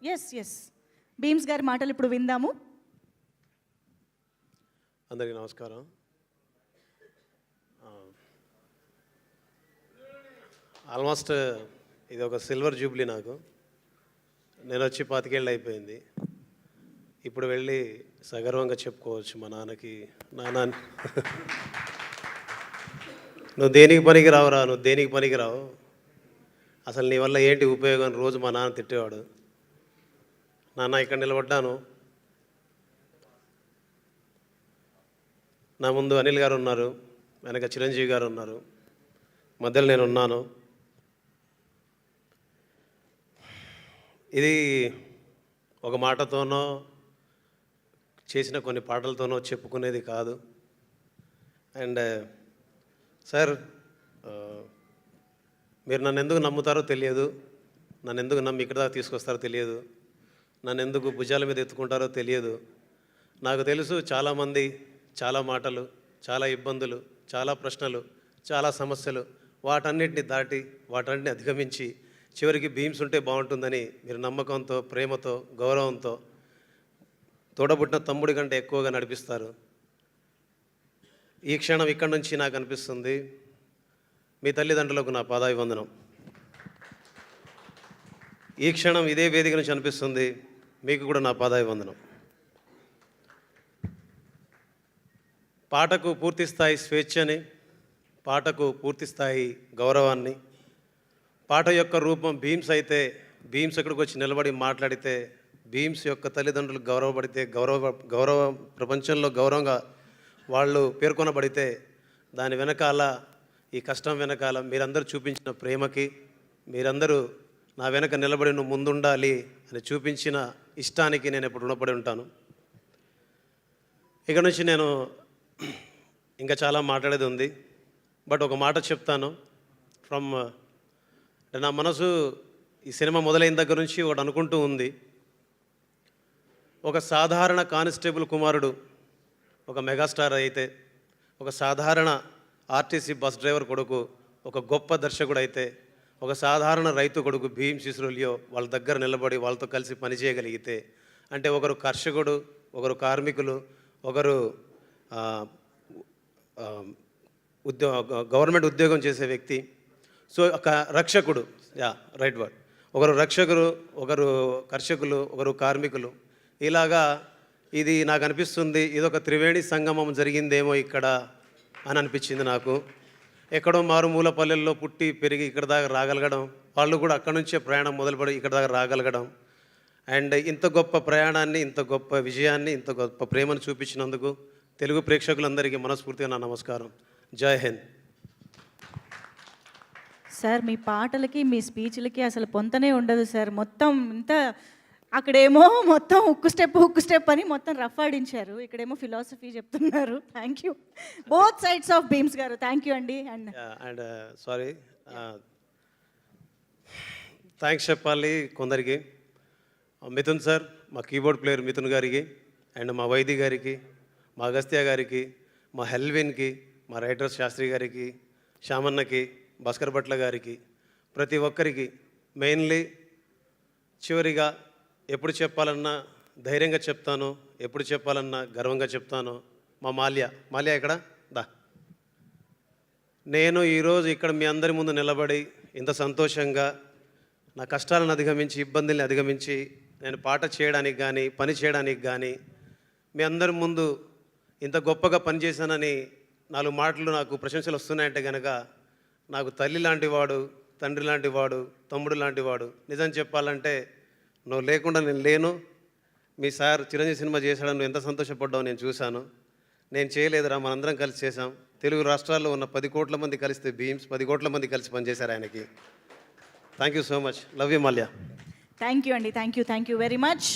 Yes Bheems గారి మాటలు ఇప్పుడు విందాము. అందరికీ నమస్కారం. ఆల్మోస్ట్ ఇది ఒక సిల్వర్ జూబ్లీ నాకు. నేను వచ్చి 25 ఏళ్ళు అయిపోయింది. ఇప్పుడు వెళ్ళి సగర్వంగా చెప్పుకోవచ్చు మా నాన్నకి, నాన్న నువ్వు దేనికి పనికి రావురా, నువ్వు దేనికి పనికి రావు, అసలు నీ వల్ల ఏంటి ఉపయోగం అని రోజు మా నాన్న తిట్టేవాడు. నాన్న ఇక్కడ నిలబడ్డాను, నా ముందు అనిల్ గారు ఉన్నారు, వెనక చిరంజీవి గారు ఉన్నారు, మధ్యలో నేను ఉన్నాను. ఇది ఒక మాటతోనో చేసిన కొన్ని పాటలతోనో చెప్పుకునేది కాదు. అండ్ సార్, మీరు నన్ను ఎందుకు నమ్ముతారో తెలియదు, నన్ను ఎందుకు నమ్మి ఇక్కడ దాకా తీసుకొస్తారో తెలియదు, నన్ను ఎందుకు భుజాల మీద ఎత్తుకుంటారో తెలియదు. నాకు తెలుసు చాలామంది, చాలా మాటలు, చాలా ఇబ్బందులు, చాలా ప్రశ్నలు, చాలా సమస్యలు, వాటన్నిటిని దాటి వాటన్నిటిని అధిగమించి చివరికి భీమ్స్ ఉంటే బాగుంటుందని మీరు నమ్మకంతో, ప్రేమతో, గౌరవంతో తోడబుట్టిన తమ్ముడి కంటే ఎక్కువగా నడిపిస్తారు. ఈ క్షణం ఇక్కడి నుంచి నాకు అనిపిస్తుంది, మీ తల్లిదండ్రులకు నా పాదాభివందనం. ఈ క్షణం ఇదే వేదిక నుంచి అనిపిస్తుంది, మీకు కూడా నా పాదాభివందనం. పాటకు పూర్తిస్థాయి స్వేచ్ఛని, పాటకు పూర్తిస్థాయి గౌరవాన్ని, పాట యొక్క రూపం భీమ్స్ అయితే, భీమ్స్ ఎక్కడికి వచ్చి నిలబడి మాట్లాడితే, భీమ్స్ యొక్క తల్లిదండ్రులు గౌరవపడితే, గౌరవ ప్రపంచంలో గౌరవంగా వాళ్ళు పేర్కొనబడితే, దాని వెనకాల, ఈ కష్టం వెనకాల మీరందరూ చూపించిన ప్రేమకి, మీరందరూ నా వెనక నిలబడి నువ్వు ముందుండాలి అని చూపించిన ఇష్టానికి నేను ఎప్పుడు రుణపడి ఉంటాను. ఇక నుంచి నేను ఇంకా చాలా మాట్లాడేది ఉంది, బట్ ఒక మాట చెప్తాను. నా మనసు ఈ సినిమా మొదలైన దగ్గర నుంచి ఒకటి అనుకుంటూ ఉంది, ఒక సాధారణ కానిస్టేబుల్ కుమారుడు ఒక మెగాస్టార్ అయితే, ఒక సాధారణ ఆర్టీసీ బస్ డ్రైవర్ కొడుకు ఒక గొప్ప దర్శకుడు అయితే, ఒక సాధారణ రైతు కొడుకు భీమ్స్ ఇస్రోలియో వాళ్ళ దగ్గర నిలబడి వాళ్ళతో కలిసి పనిచేయగలిగితే, అంటే ఒకరు కర్షకుడు, ఒకరు కార్మికులు, ఒకరు గవర్నమెంట్ ఉద్యోగం చేసే వ్యక్తి, సో ఒక రక్షకుడు, రైట్ వర్డ్, ఒకరు రక్షకులు, ఒకరు కర్షకులు, ఒకరు కార్మికులు, ఇలాగా ఇది నాకు అనిపిస్తుంది, ఇదొక త్రివేణి సంగమం జరిగిందేమో ఇక్కడ అని అనిపించింది నాకు. ఎక్కడో మారుమూల పల్లెల్లో పుట్టి పెరిగి ఇక్కడ దాకా రాగలగడం, వాళ్ళు కూడా అక్కడి నుంచే ప్రయాణం మొదలుపడి ఇక్కడ దాకా రాగలగడం, అండ్ ఇంత గొప్ప ప్రయాణాన్ని, ఇంత గొప్ప విజయాన్ని, ఇంత గొప్ప ప్రేమను చూపించినందుకు తెలుగు ప్రేక్షకులందరికీ మనస్ఫూర్తిగా నా నమస్కారం. జై హింద్. సార్, మీ పాటలకి మీ స్పీచ్లకి అసలు పొంతనే ఉండదు సార్. మొత్తం ఇంత అక్కడేమో మొత్తం హుక్కు స్టెప్ అని మొత్తం రఫ్ ఆడించారు, ఇక్కడేమో ఫిలాసఫీ చెప్తున్నారు. Thank you both sides of Bheems గారు, థ్యాంక్ యూ అండి. అండ్ సారీ, థ్యాంక్స్ చెప్పాలి కొందరికి. మిథున్ సార్, మా కీబోర్డ్ ప్లేయర్ మిథున్ గారికి, అండ్ మా వైద్య గారికి, మా అగస్త్య గారికి, మా హెల్విన్కి, మా రైటర్స్ శాస్త్రి గారికి, శ్యామన్నకి, భాస్కర్ భట్ల గారికి, ప్రతి ఒక్కరికి, మెయిన్లీ చివరిగా ఎప్పుడు చెప్పాలన్నా ధైర్యంగా చెప్తాను, ఎప్పుడు చెప్పాలన్నా గర్వంగా చెప్తాను, మా మాల్యా ఇక్కడ దా. నేను ఈరోజు ఇక్కడ మీ అందరి ముందు నిలబడి ఇంత సంతోషంగా నా కష్టాలను అధిగమించి, ఇబ్బందుల్ని అధిగమించి నేను పాట చేయడానికి కానీ, పని చేయడానికి కానీ, మీ అందరి ముందు ఇంత గొప్పగా పనిచేశానని 4 మాటలు నాకు ప్రశంసలు వస్తున్నాయంటే కనుక, నాకు తల్లి లాంటి వాడు, తండ్రి లాంటి వాడు, తమ్ముడు లాంటి వాడు. నిజం చెప్పాలంటే నువ్వు లేకుండా నేను లేను. మీ సార్ చిరంజీవి సినిమా చేశాడని నువ్వు ఎంత సంతోషపడ్డావు నేను చూశాను. నేను చేయలేదురా, మనందరం కలిసి చేశాం. తెలుగు రాష్ట్రాల్లో ఉన్న 10 కోట్ల మంది కలిస్తే భీమ్స్ 10 కోట్ల మంది కలిసి పనిచేశారు ఆయనకి. Thank you so much. Love you Mallya. Thank you అండి, థ్యాంక్ యూ వెరీ మచ్.